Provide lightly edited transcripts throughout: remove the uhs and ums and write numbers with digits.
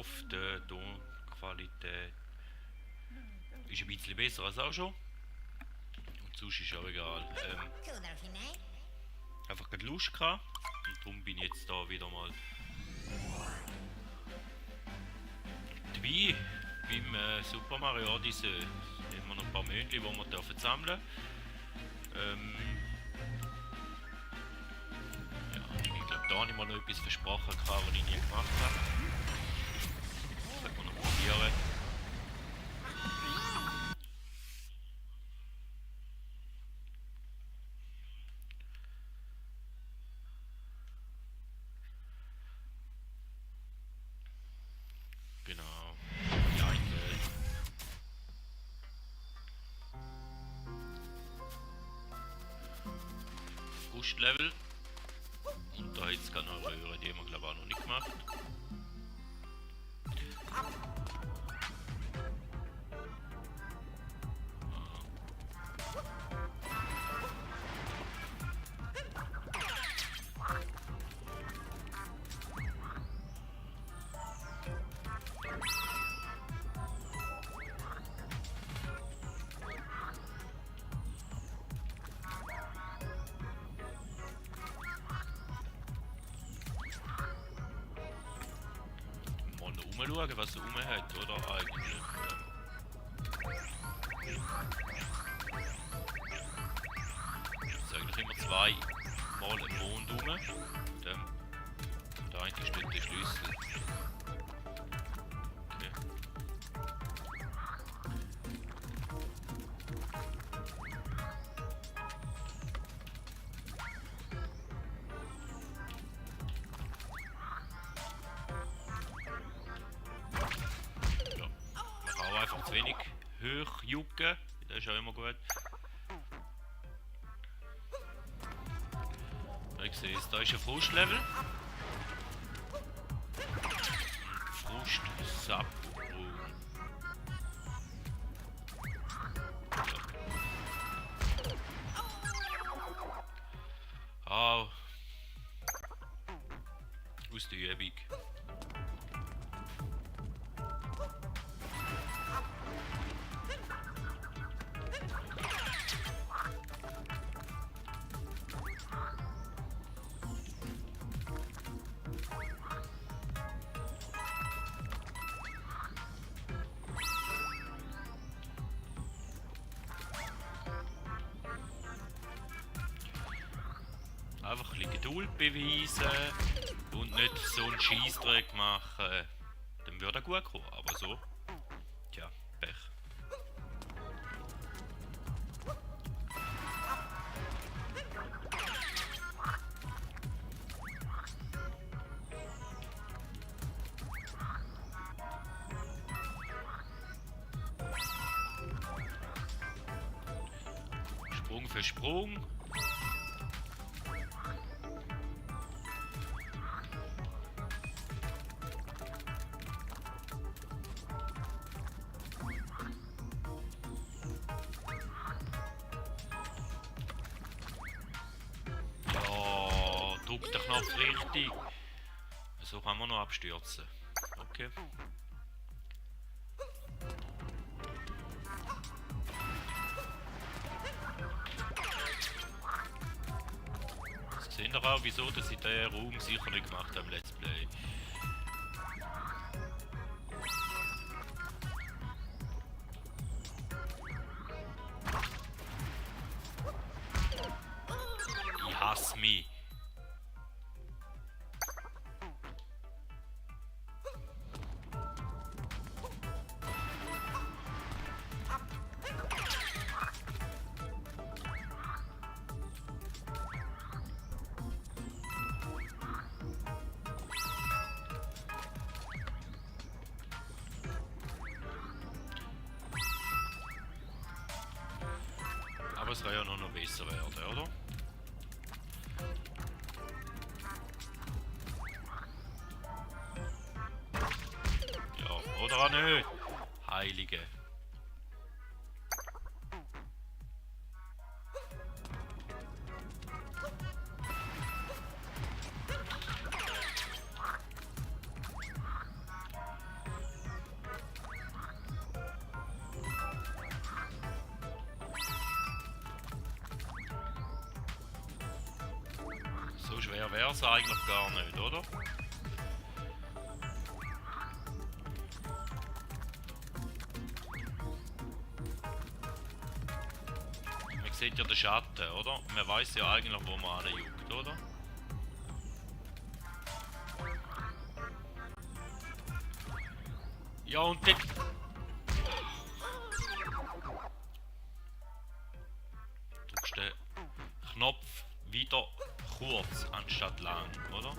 hoffe, die Tonqualität ist ein bisschen besser als auch schon. Und sonst ist auch egal. Einfach keine Lust gehabt. Und darum bin ich jetzt da wieder mal dabei. Beim Super Mario Odyssey haben wir noch ein paar Mönche, die wir dürfen sammeln. Ja, ich glaube, da habe ich mal noch etwas versprochen, was ich nie gemacht habe. Das sollten wir noch probieren. Genau. Ja, in Welt. Frustlevel. Und da jetzt kann noch Röhre, die haben wir glaube ich auch noch nicht gemacht. Mal schauen, was er rum hat, oder? Eigentlich. Es ist eigentlich immer zwei Mal im Mond rum. Da eigentlich steht der Schlüssel. Okay. Einfach zu wenig hoch jucken, das ist auch immer gut. Ich sehe es, da ist ein Frustlevel. Frustsap. Ah. Aus der Übung. Einfach ein bisschen Geduld beweisen und nicht so einen Scheissdreck machen. Dann würde er gut kommen, aber so, tja, Pech. Sprung für Sprung. Drück den Knopf richtig. So kann man noch abstürzen. Okay. Jetzt seht ihr auch, wieso dass ich den Raum sicher nicht gemacht habe im Let's Play. Ich hasse mich. Aber es kann ja noch besser werden, oder? Ja, oder auch nicht? Heilige. schwer wäre es eigentlich gar nicht, oder? Man sieht ja den Schatten, oder? Man weiß ja eigentlich, wo man anjuckt, oder? Ja, und dort... Drückst den Knopf wieder kurz anstatt lang, oder?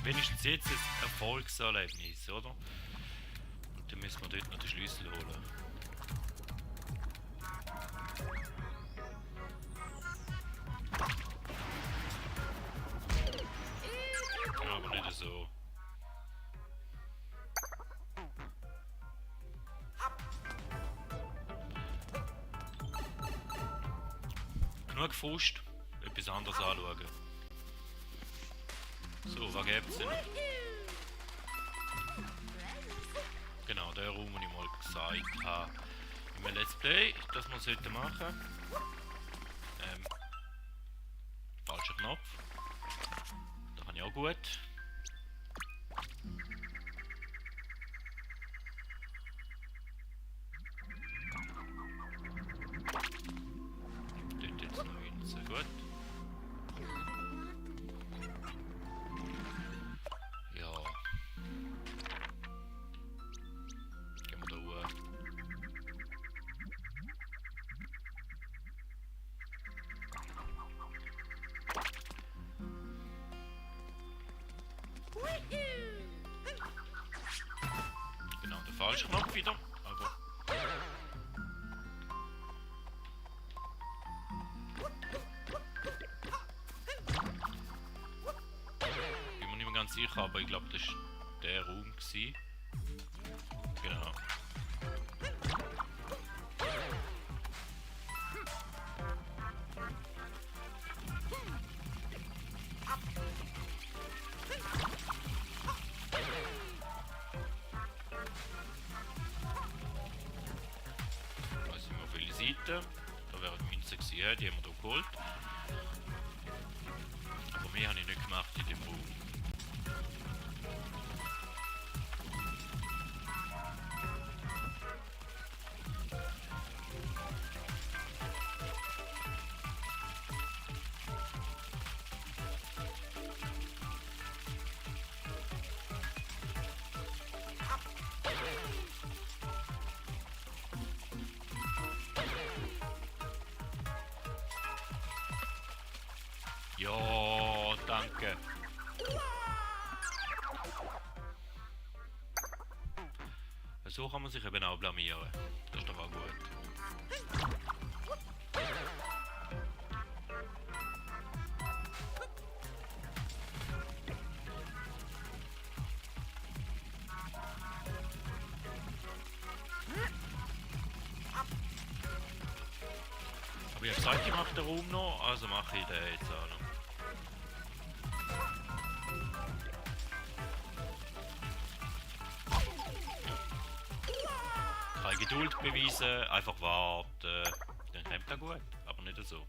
Wenigstens jetzt ein Erfolgserlebnis, oder? Und dann müssen wir dort noch den Schlüssel holen. Aber nicht so. Genug gefusst, etwas anderes anschauen. So, was gibt's denn? Genau, der Raum, den ich mal gesagt habe im Let's Play, dass man sollte machen. Falscher Knopf. Da kann ich auch gut. Dort jetzt noch hin, sehr gut. Genau, der falsche Knopf wieder, aber... Bin mir nicht mehr ganz sicher, aber ich glaube, das war der Raum gewesen. Genau. Da wären Münzen gewesen, die haben wir hier geholt. Aber mehr habe ich nicht gemacht in dem Raum. Ja, danke. So kann man sich eben auch blamieren. Das ist doch auch gut. Aber ich habe gesagt, ich mache den Raum noch, also mache ich den jetzt auch noch. Keine Geduld beweisen, einfach warten. Dann kommt das gut, aber nicht so.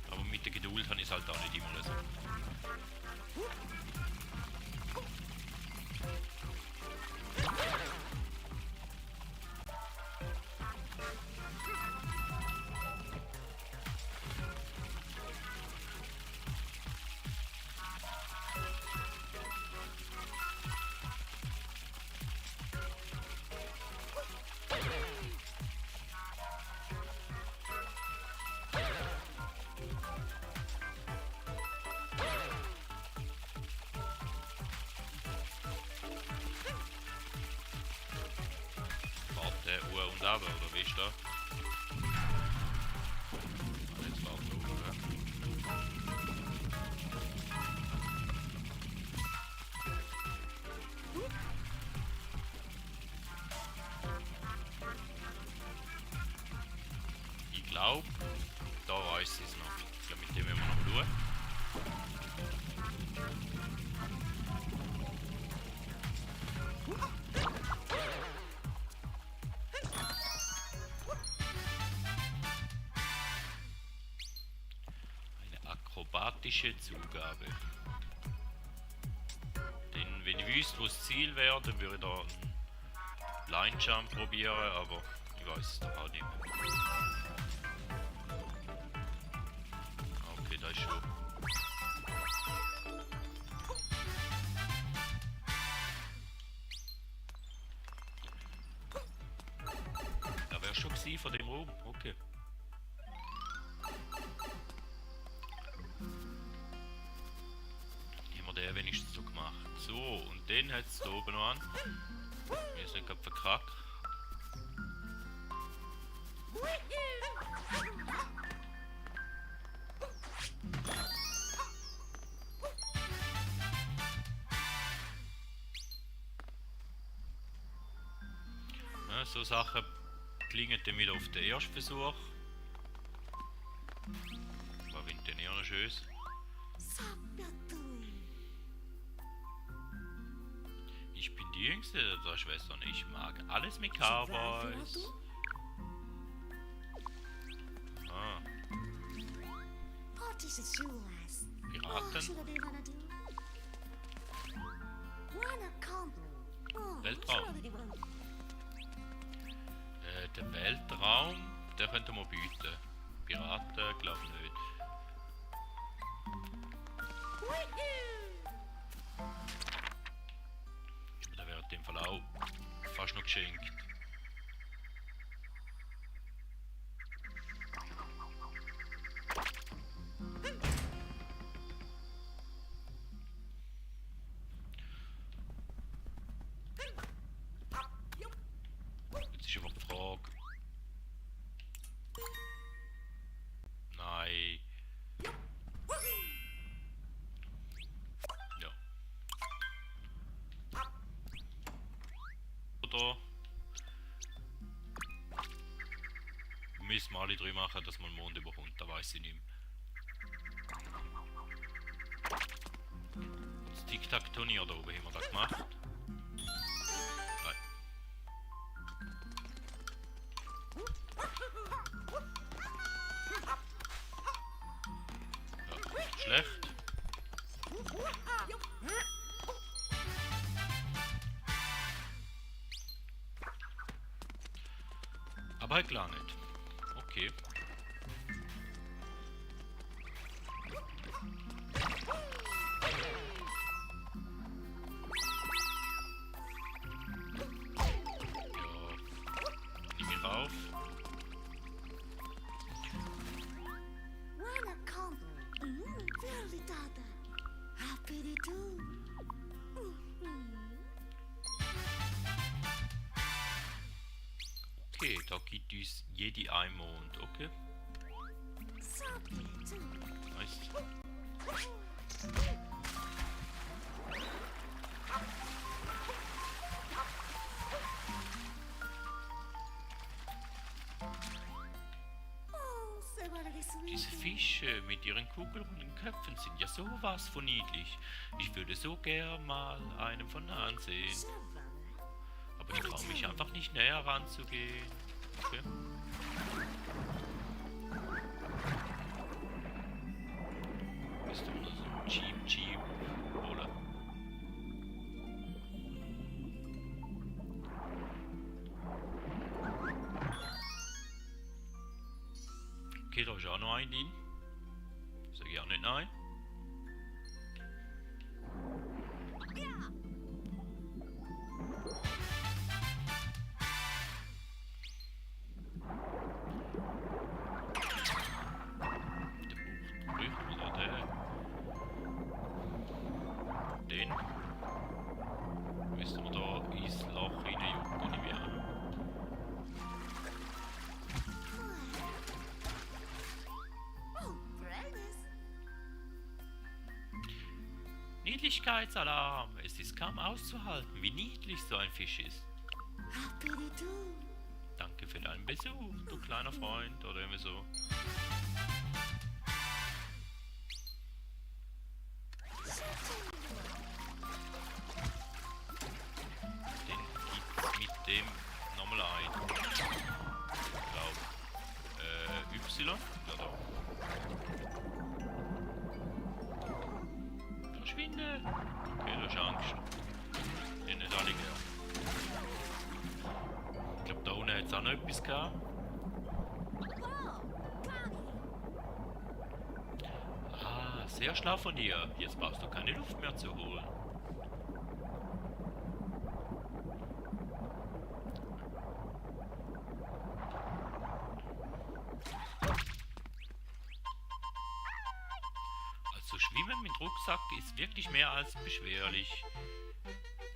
Aber mit der Geduld habe ich es halt auch nicht immer so. runter, oder wie ist das? Ah, jetzt warten wir oben, ja. Ich glaube, da weiß ich es noch. Ich glaube, mit dem müssen wir noch schauen. Eine akrobatische Zugabe. Denn wenn ich wüsste, wo das Ziel wäre, dann würde ich da einen Line Jump probieren, aber ich weiß es doch auch nicht mehr. Okay, da ist schon. Da wäre schon gewesen von dem Raum. Okay. Haben wir den wenigstens so gemacht. So, und den hat es da oben noch an. Wir sind gerade verkackt. Ja, so Sachen klingen dann wieder auf den ersten Versuch. Was windet denn eher noch schönes? Ich bin die Jüngste der Schwestern. Ich mag alles mit Cowboys. Ah, Piraten. Weltraum. Der Weltraum, der könnte man bieten. Piraten, glaub nicht. Aber der wäre in dem Fall auch fast noch geschenkt. Jetzt ist einfach die Frage. Nein. Ja. Oder müssen wir alle drei machen, dass man den Mond überkommt, da weiß ich nicht mehr. Das Tic-Tac-Turnier da oben haben wir da gemacht. Nein. Ja, schlecht. Aber halt klar nicht. Okay. Ja. Nehme ich rauf. Okay, da gibt uns jede ein Mond, okay? Nice. Diese Fische mit ihren kugelrunden Köpfen sind ja sowas von niedlich. Ich würde so gern mal einen von nahen sehen. Aber ich traue mich einfach nicht näher ranzugehen. Okay. Ist doch nur so ein Jeep, oder? Okay, da ist auch noch ein drin. Sag ich auch nicht nein. Den müssen wir da ins Loch reinjucken, nehme ich an. Niedlichkeitsalarm! Es ist kaum auszuhalten, wie niedlich so ein Fisch ist. Danke für deinen Besuch, du kleiner Freund, oder irgendwie so. Den gibt's mit dem nochmal ein. Ich glaube, Y, oder? Verschwinde! Okay, du hast Angst. Den nicht alle gern. Ich glaube, da unten hat es auch noch etwas gehabt. Ah, sehr schlau von dir. Jetzt brauchst du keine Luft mehr zu holen. Also Schwimmen mit Rucksack ist wirklich mehr als beschwerlich.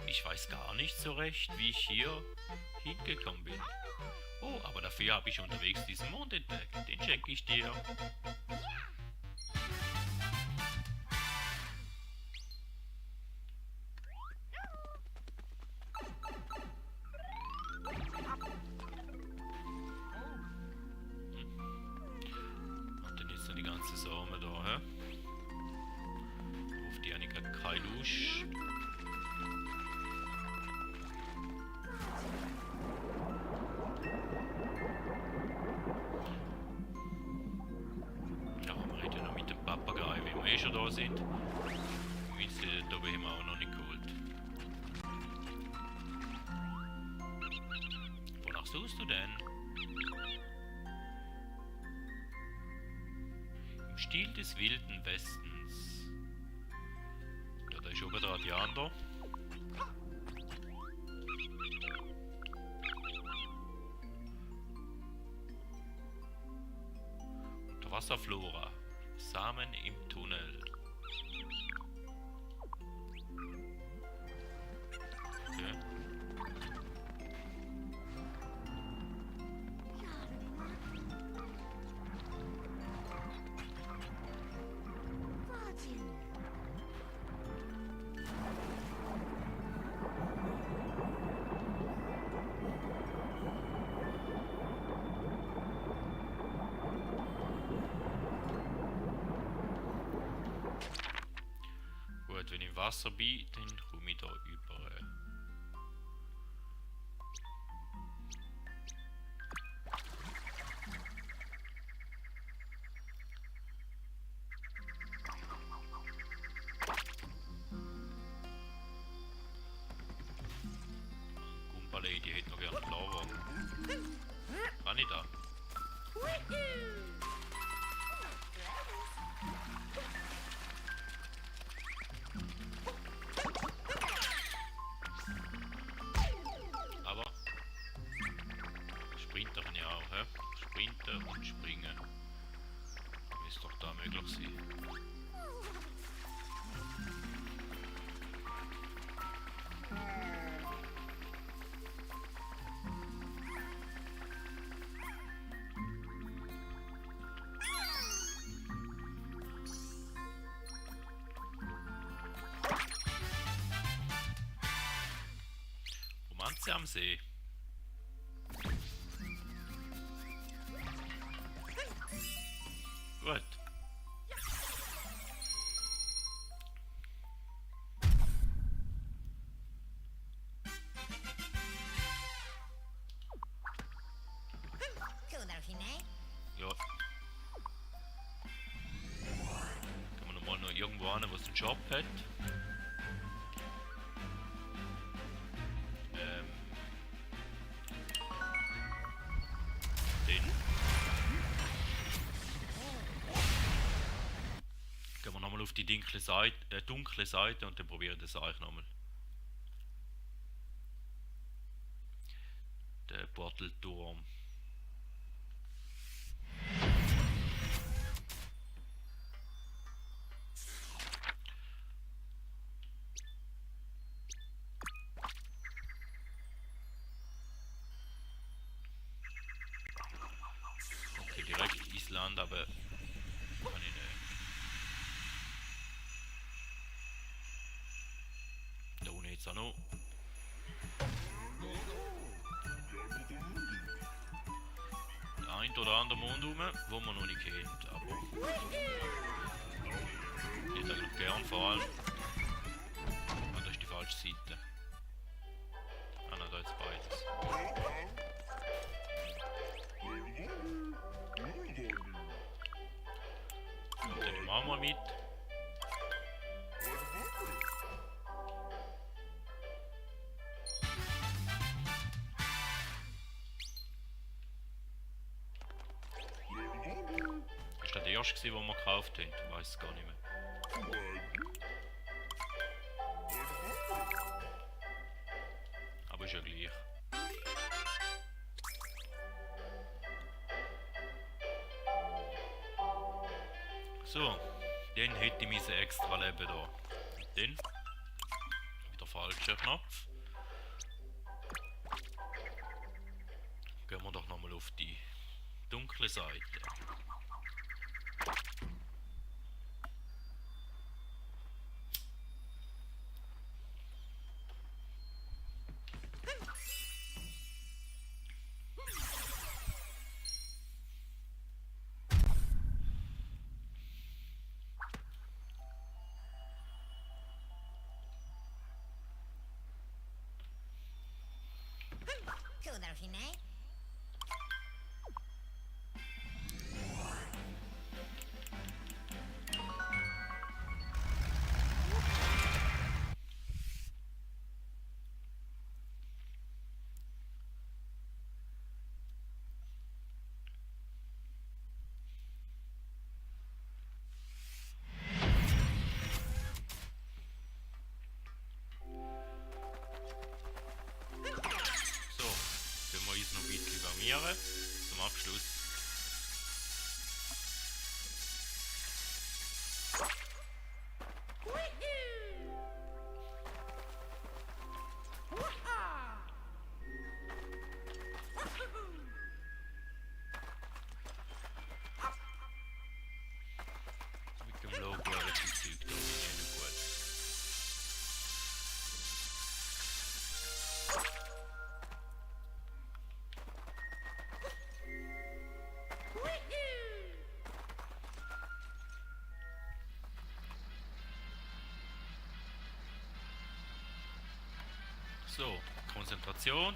Ich weiß gar nicht so recht, wie ich hier hingekommen bin. Oh, aber dafür habe ich unterwegs diesen Mond entdeckt. Den schenke ich dir. Und dann ist noch die ganze Samen da, hä? Auf die habe ich keine Lust. Ja, wir reden noch mit dem Papagei, wie wir eh schon da sind. Da haben wir auch noch nicht geholt. Wonach suchst du denn? Im Stil des Wilden Westens. Ja, da ist oben der Radiander. Wasserflora. Samen im Tunnel. Okay. Gut, wenn ich im Wasser bin, dann komme ich da über. Goomba Lady hätte noch gerne Lava. Kann ich da? Aber Sprinter kann ich auch, hä? Sprinten und springen. Ist doch da möglich sein. Romanze am See. Gut. Ja. Kann man nochmal noch irgendwo hin, wo es einen Job hat. Den. Gehen wir nochmal auf die dunkle Seite und dann probieren das eigentlich nochmal. Der Portalturm. Okay, direkt Island, aber kann ich nicht. da noch? Der ein oder andere Mond rum, wo man noch nicht kennt, aber ich hätte eigentlich gern vor allem. Ah, das ist die falsche Seite. Ah nein, da jetzt beides. Und den machen wir mit. Ist das der erste, den wir gekauft haben? Ich weiß es gar nicht mehr. Aber ist ja gleich. So, dann hätte ich mein extra Leben da. Dann wieder falscher Knopf. Gehen wir doch nochmal auf die dunkle Seite. Noch ein bisschen warmieren zum Abschluss. Mit dem Logo wäre das Zeug da nicht gut. So, Konzentration.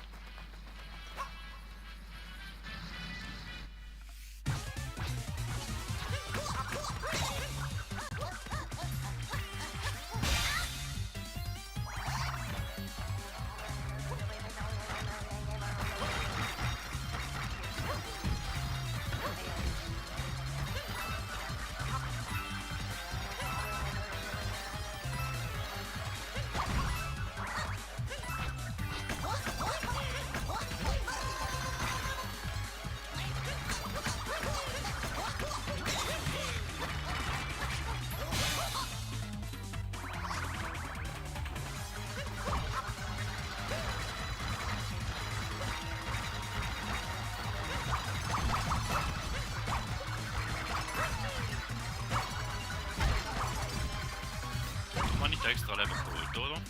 Extra Leben geholt, oder?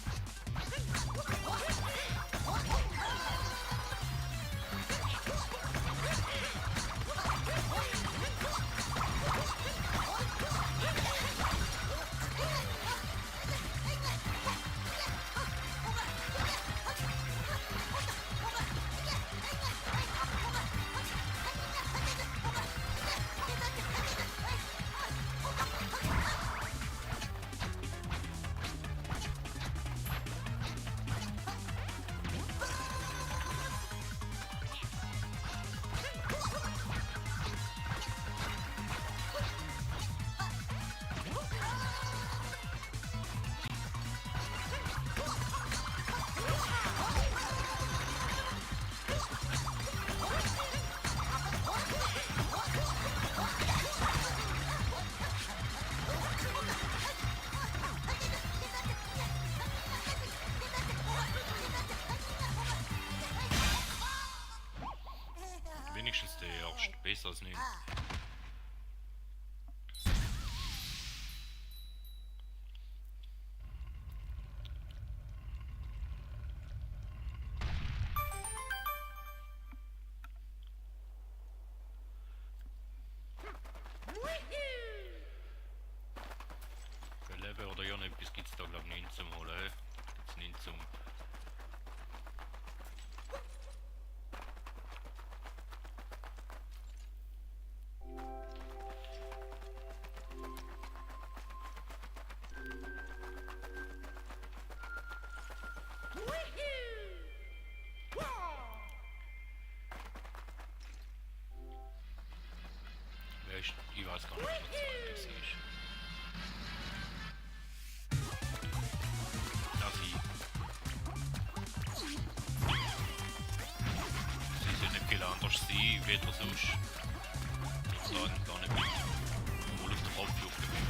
Wenigstens der erste, besser als nicht. Für Level oder ja etwas gibt es da glaube ich nicht zum holen. Gibt's nicht zum. Ich weiß gar nicht, was das ist. Das sie sind nicht viel anders sein, wie das sonst. Ich sagen gar nicht mit. Wohl auf den Kopf aufgeblieben.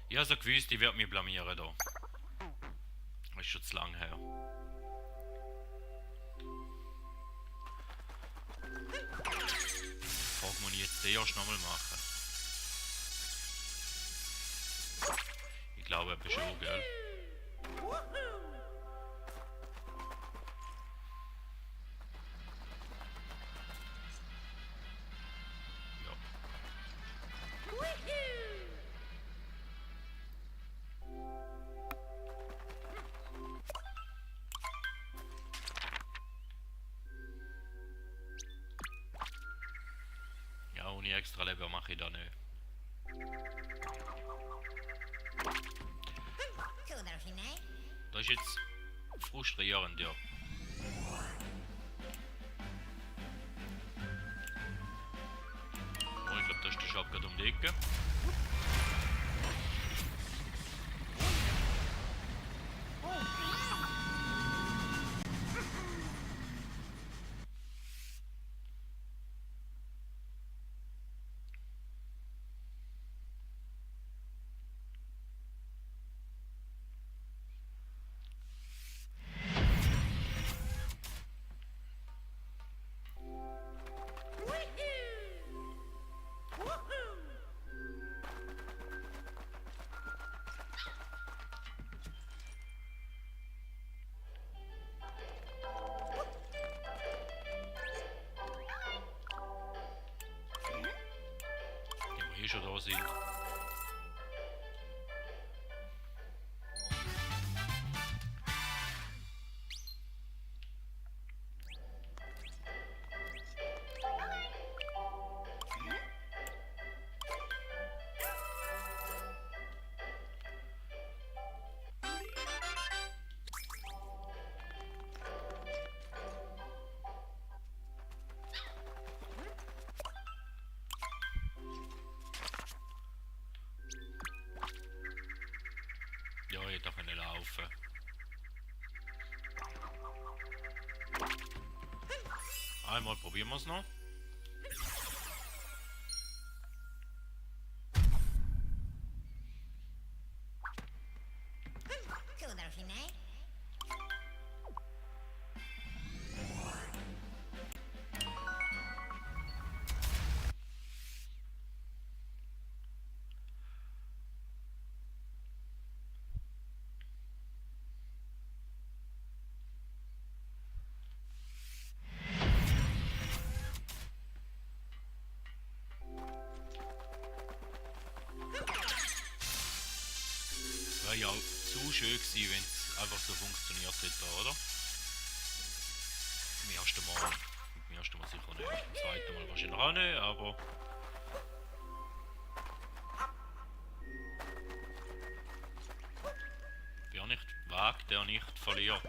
Ich habe so gewusst, ich werde mich blamieren da. Das ist schon zu lang her. Frage muss ich jetzt den erst nochmal machen. Ich glaube, er ist schon, gell? Ohne extra Level mache ich da nicht. Das ist jetzt frustrierend, ja. Oh, ich glaube, das ist der Shop gerade um die Ecke. Schon da sind. Ja, ich hätte können laufen. Einmal probieren wir es noch. Wäre ja zu schön gewesen, wenn es einfach so funktioniert hätte, oder? Im ersten Mal. Im ersten Mal sicher nicht. Im zweiten Mal wahrscheinlich auch nicht, aber. Wer nicht wagt, der nicht verliert.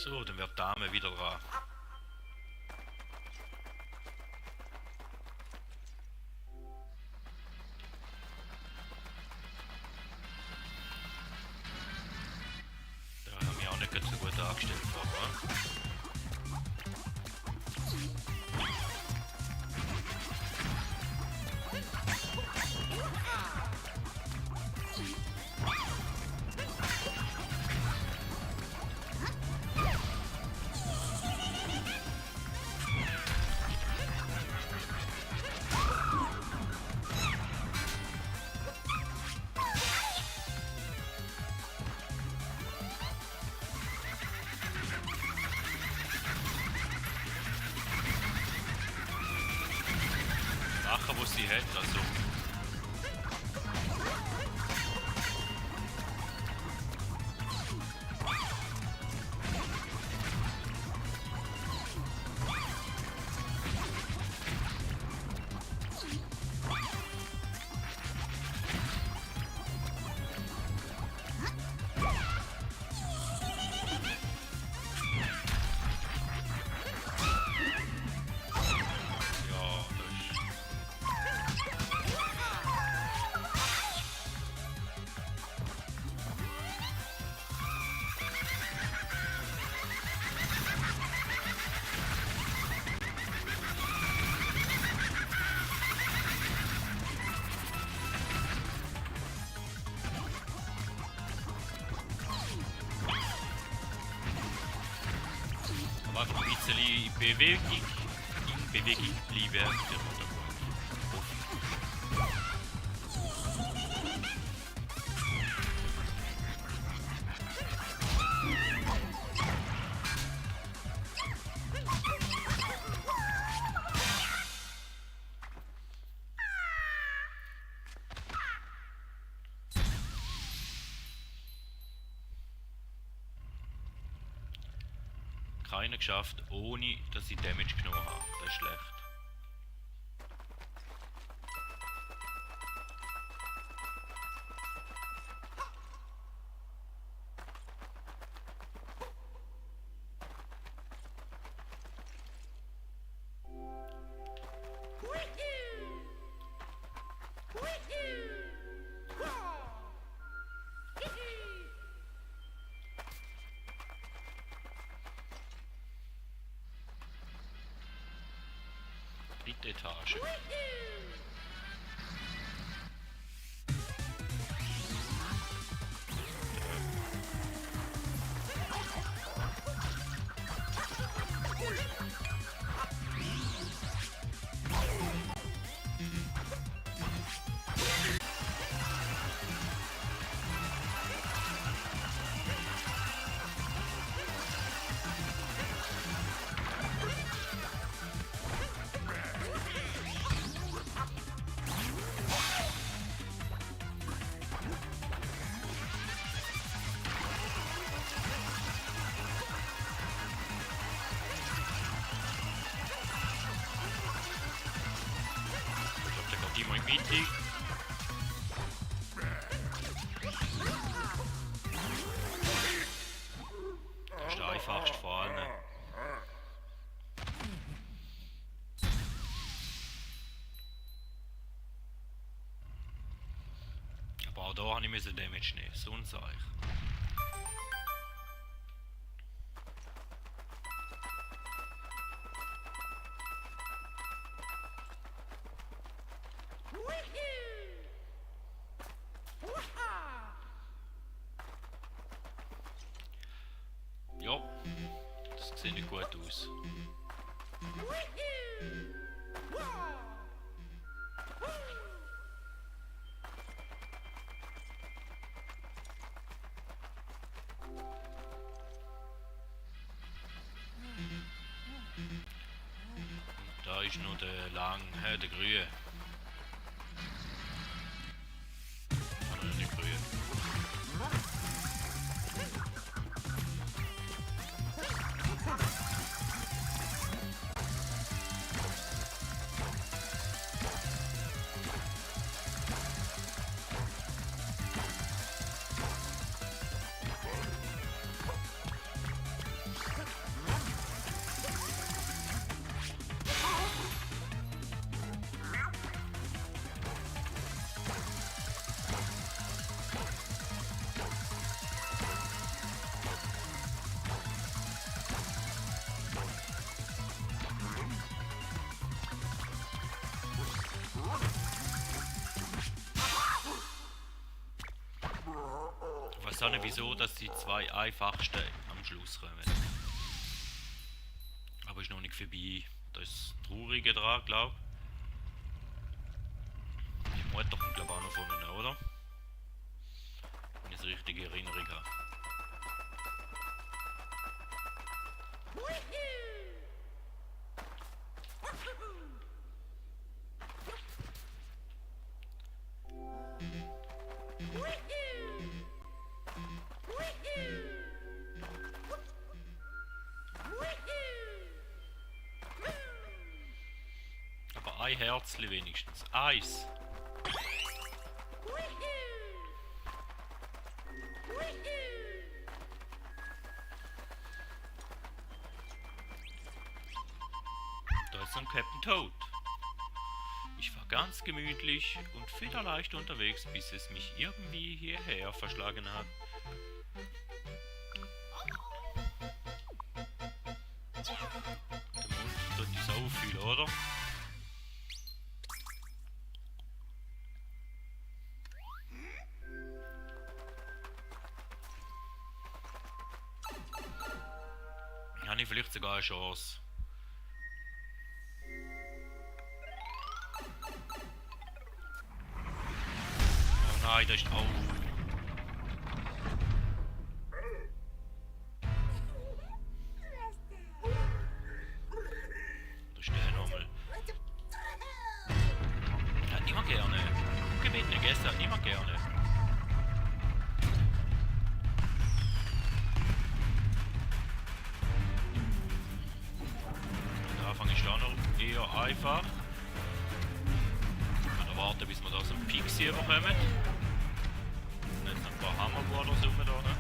So, dann wird Dame wieder dran. Da haben wir auch nicht ganz so gut dargestellt, aber. Sachen, wo sie hat, also. Ja, aber einfach ein bisschen in Bewegung bleiben. Keiner geschafft, ohne dass ich Damage genommen habe. Das ist schlecht. Dritte Etage. Ich glaube, der kommt immer in die Mitte. Das ist der einfachste vor allem. Aber auch da habe ich Damage nehmen, so ein Zeichen. Ja, das sieht nicht gut aus. Da ist noch der lang, der grüne. Ah, noch nicht grün. auch nicht wieso, dass die zwei einfachsten am Schluss kommen. Aber ist noch nicht vorbei. Da ist das Traurige dran, glaube ich. Die Mutter kommt glaube ich auch noch von ihnen, oder? Wenn ich es richtig in Erinnerung habe. Aber ein Herzli wenigstens. Eins. Da ist ein Captain Toad. Ich war ganz gemütlich und federleicht unterwegs, bis es mich irgendwie hierher verschlagen hat. Der Mund tut die Sau viel, oder? Habe ich vielleicht sogar eine Chance. Oh nein, das ist... Oh. Da ist der nochmal. Hat niemand gerne. Gebetene Gäste hat niemand gerne. Der Anfang ist auch noch eher einfach. Wir warten, bis wir da so einen Pixie bekommen. Jetzt noch ein paar Hammerborders rum da, ne?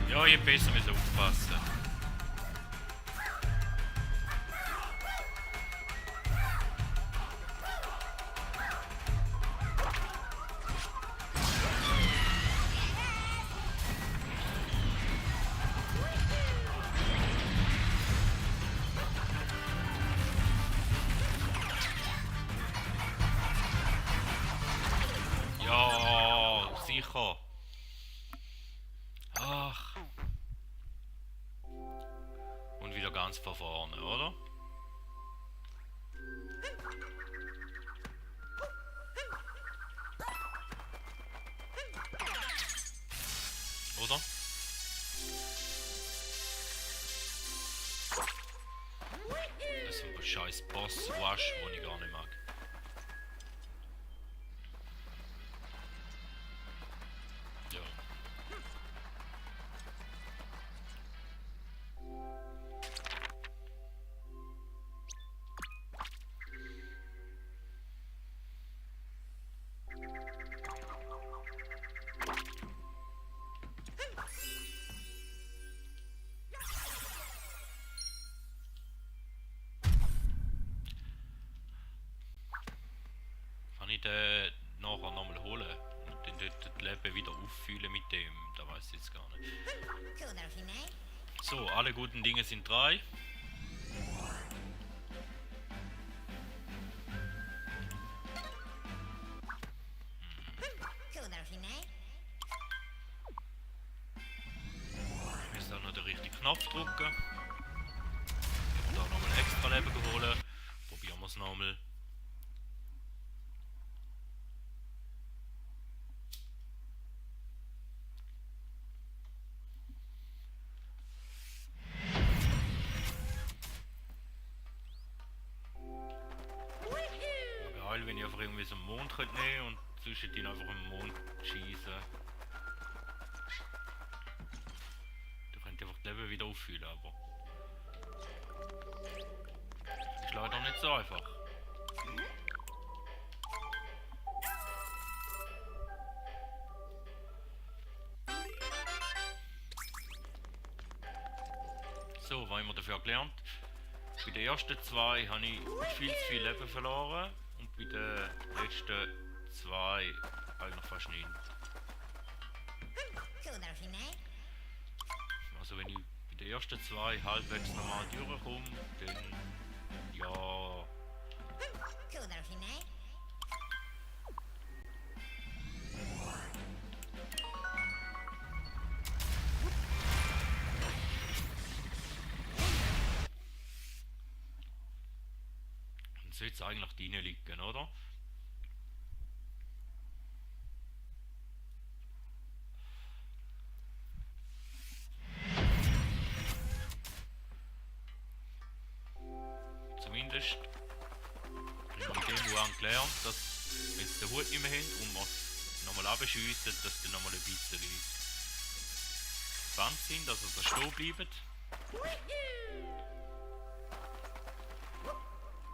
Ja, je besser müssen aufpassen. Ja, sicher. Ach. Und wieder ganz von vorne, oder? Oder? Das ist ein scheiß Boss-Wash, den ich gar nicht mag. Ja. den nachher nochmal holen und dann dort das Leben wieder auffüllen mit dem. Da weiß ich jetzt gar nicht. So, alle guten Dinge sind 3. Ich muss da noch den richtigen Knopf drücken. Da nochmal extra Leben geholt. Probieren wir es nochmal. Geil, wenn ich einfach irgendwie so einen Mond könnte nehmen und zwischen den einfach im Mond schießen. Da könnte ich einfach das Leben wieder auffüllen, aber ist leider nicht so einfach. So, was haben wir dafür gelernt? Bei den ersten 2 habe ich viel zu viel Leben verloren und bei den letzten 2 eigentlich fast nicht. Also wenn ich bei den ersten 2 halbwegs normal durchkomme, dann ja. Dann sollte es eigentlich drinnen liegen, oder? Zumindest habe ich mit dem Uhr gelernt, dass wenn sie den Hut nicht mehr haben und wir es nochmal abschiessen, dass sie nochmal ein bisschen gespannt sind, dass sie da stehen bleiben.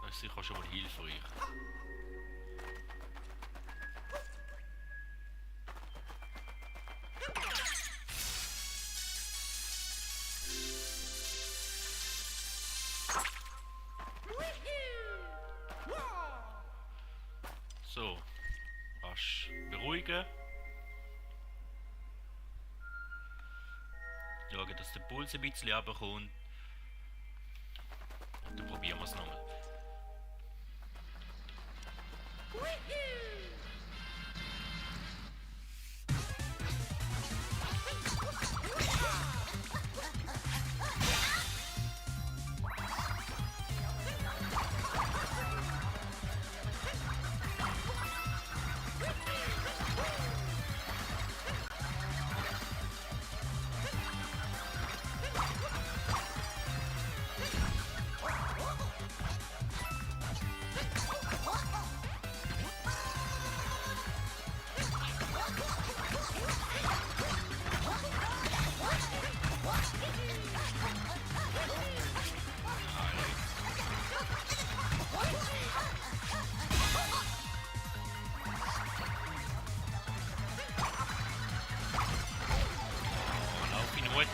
Das ist sicher schon mal hilfreich. So, rasch beruhigen. Schauen, dass der Puls ein bisschen runterkommt. Und dann probieren wir es nochmal.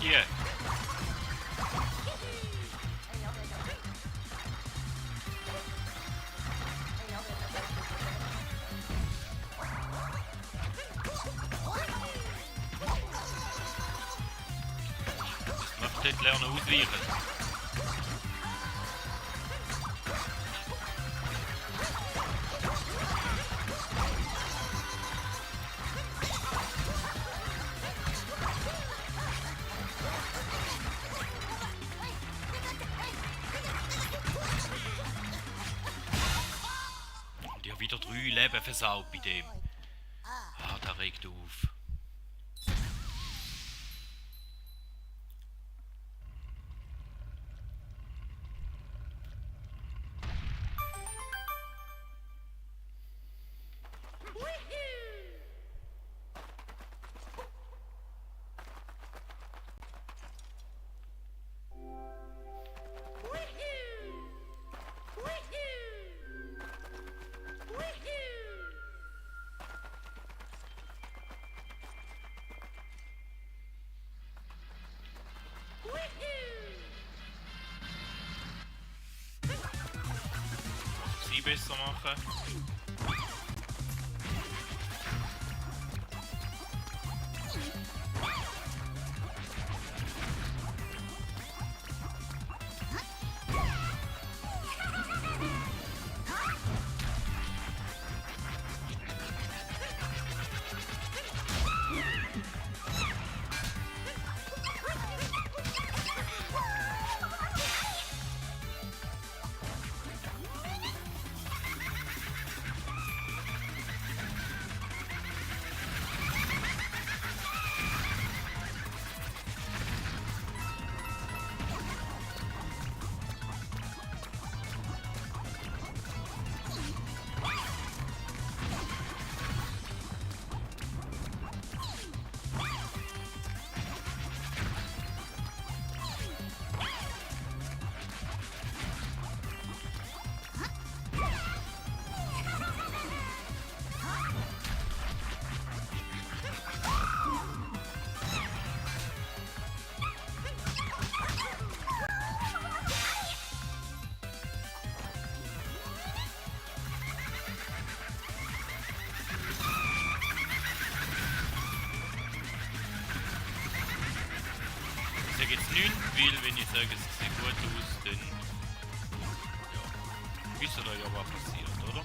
Hier. Ich möchte dort lernen ausweichen. Wieder 3 Leben versaut bei dem. Ah, der regt auf. Besser machen. sage jetzt nichts, weil wenn ich sage, es sieht gut aus, dann ja, wisst ihr ja, was passiert, oder?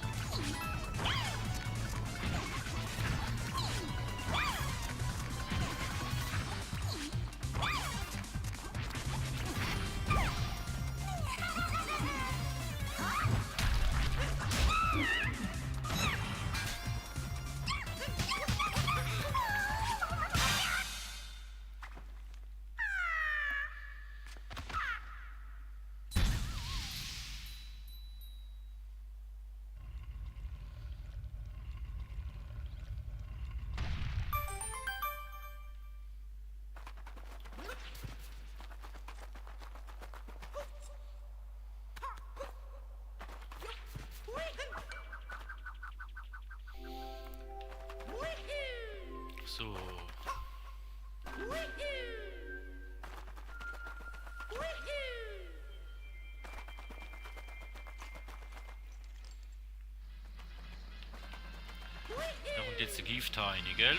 So. Da kommt jetzt der Gifthaini, gell?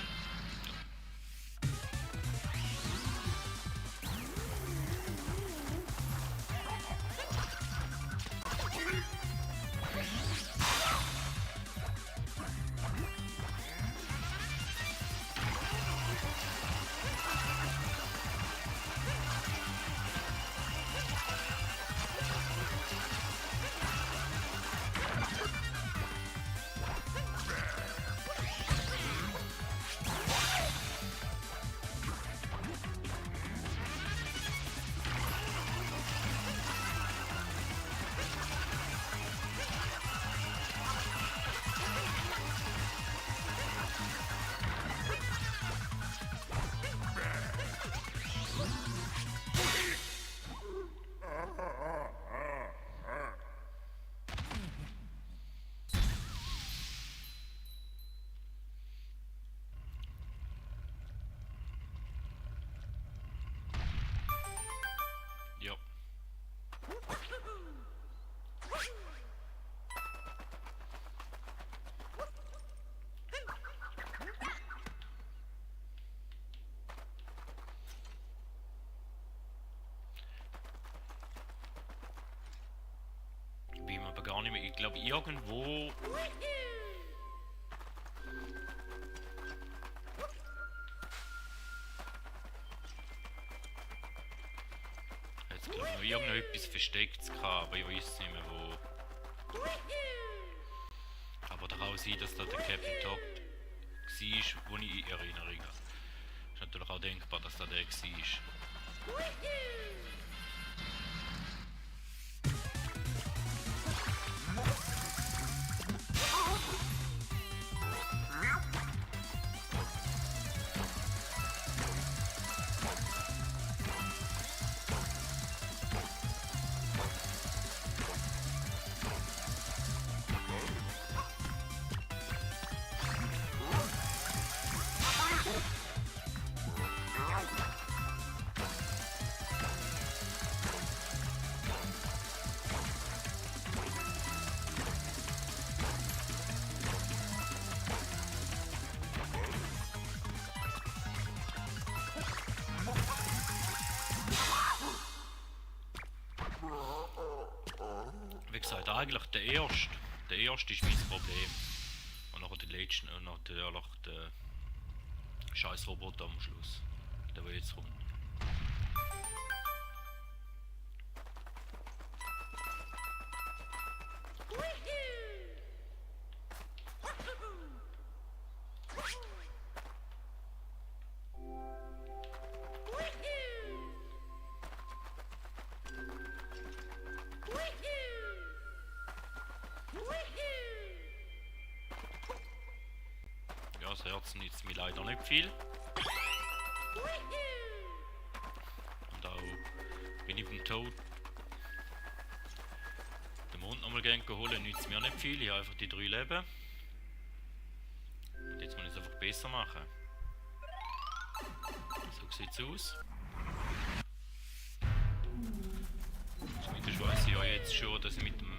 Ja. Wie man aber gar nicht mehr. Ich glaube irgendwo. Jetzt glaube ich noch irgendetwas Verstecktes gehabt, aber ich weiß nicht mehr wo. Aber da kann auch sein, dass da der Captain Todd war, wo ich in Erinnerung habe. Ist natürlich auch denkbar, dass da der war. Wie gesagt, eigentlich der erste ist mein Problem. Und nachher der letzte und natürlich der scheiß Roboter am Schluss. Der jetzt kommt. Ja, das Herz nützt mir leider nicht viel. Und auch wenn ich beim Tod den Mond nochmal gerne holen, nützt mir auch nicht viel. Ich habe einfach die 3 Leben. Und jetzt muss ich es einfach besser machen. So sieht es aus. Zumindest weiss ich ja jetzt schon, dass ich mit dem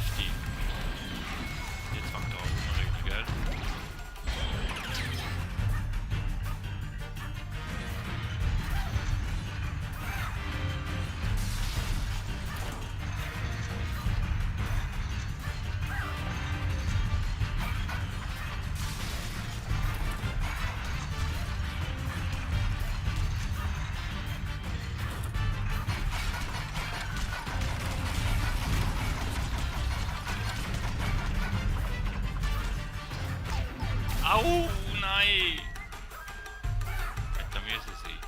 Hälfte. Jetzt fängt er an rumreden, gell? Au, nein! Hätte müssen sein.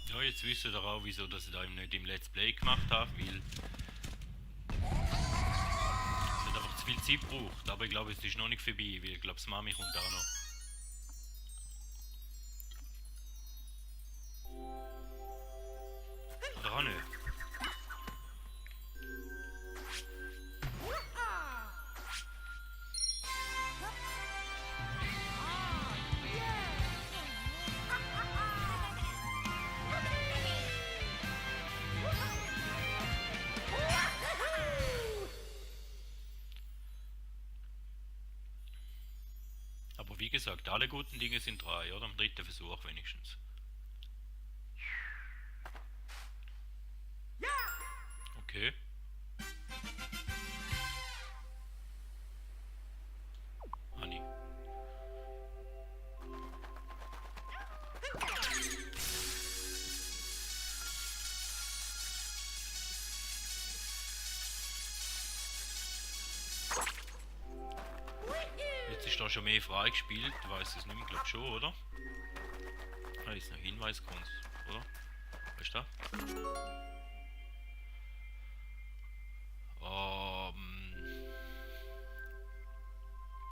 Ja, jetzt wisst ihr auch, wieso dass ich da nicht im Let's Play gemacht habe, weil es hat einfach zu viel Zeit gebraucht. Aber ich glaube, es ist noch nicht vorbei, weil ich glaube, das Mami kommt auch noch. Oder auch nicht? Aber wie gesagt, alle guten Dinge sind drei, oder? Am dritten Versuch wenigstens. Okay. Honey. Jetzt ist da schon mehr freigespielt, weiß es nicht mehr, glaube schon, oder? Da ist noch Hinweiskunst, oder? Was ist da?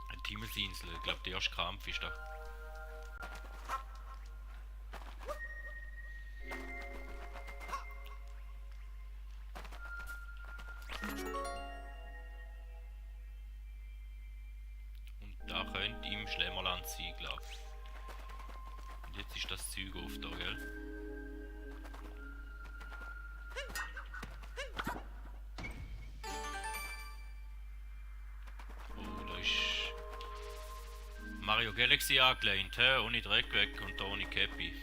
Eine Himmelsinsel, ich glaube der erste Kampf ist da. Und da könnte im Schlemmerland sein, glaube ich. Und jetzt ist das Zeug auf da, gell? Oh, da ist Mario Galaxy angelehnt, hä? Ohne Dreck weg und da ohne Cappy.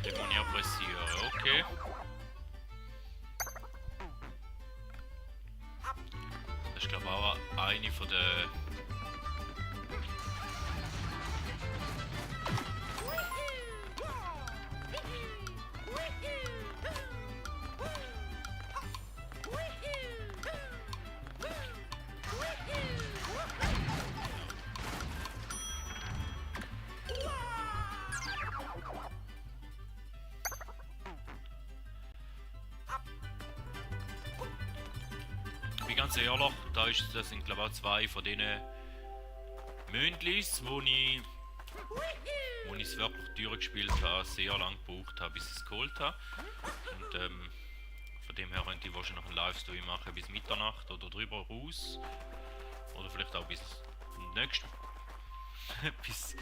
Demonia pressieren, okay. Das ist glaube ich auch eine von der... Ich bin ganz ehrlich, das sind glaube ich auch zwei von denen Mündlis, wo ich es wirklich durchgespielt habe, sehr lange gebraucht habe, bis ich es geholt habe. Und von dem her könnte ich wahrscheinlich noch einen Livestream machen bis Mitternacht oder drüber raus. Oder vielleicht auch bis nächsten bis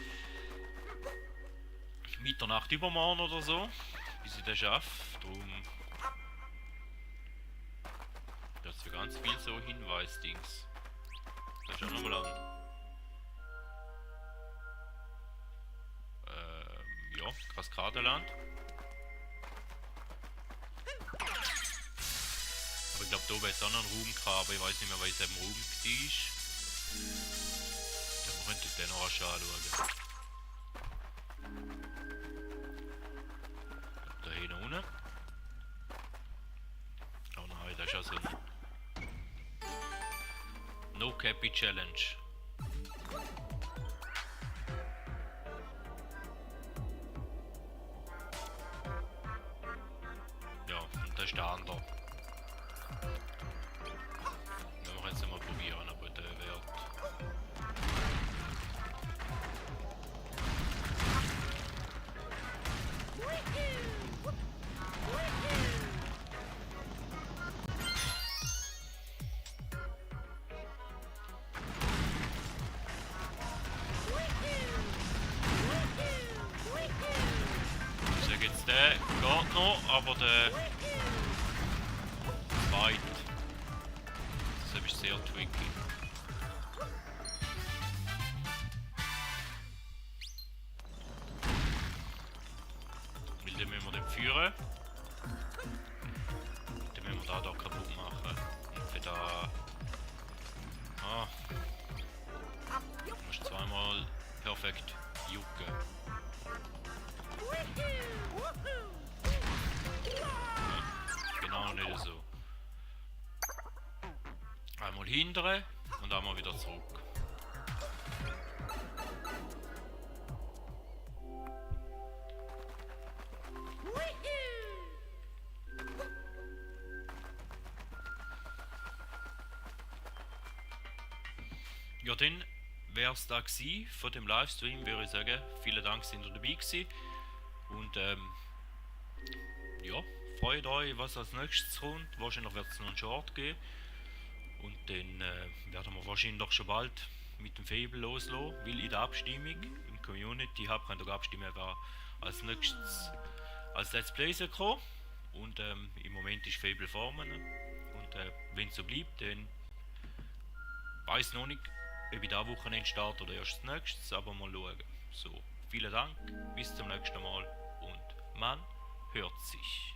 Mitternacht übermorgen oder so, bis ich das schaffe. Darum das ist ganz viel so Hinweisdings. Da schauen wir mal an. Ja, Kaskadeland. Aber ich glaube, da oben ist auch noch ein Raum gehabt, aber ich weiß nicht mehr, was in dem Raum war. Dann könnte ich den noch anschauen. Da hinten unten. Oh nein, das ist ja so ein No Cappy Challenge. Ja, und das ist der andere. Wenn wir jetzt mal probieren, aber der wird. Ich sag jetzt, der geht noch, aber der zweite. Das ist sehr tricky. Weil den müssen wir dann führen. Den müssen wir da kaputt machen. Und für da. Ah. Du musst zweimal perfekt jucken. Genau nicht so. Einmal hindern und einmal wieder zurück. Ja, dann wäre es da gewesen von dem Livestream, würde ich sagen. Vielen Dank, sind ihr dabei gewesen. Und ja, freut euch, was als nächstes kommt. Wahrscheinlich wird es noch einen Short geben. Und dann werden wir wahrscheinlich doch schon bald mit dem Fable loslassen, weil in der Abstimmung im Community könnt ihr abstimmen, wer als nächstes als Let's Plays kommen. Und im Moment ist Fable vorne. Und wenn es so bleibt, dann weiß noch nicht, ob ich da Wochenende starte oder erst das nächste, aber mal schauen. So, vielen Dank, bis zum nächsten Mal und man hört sich.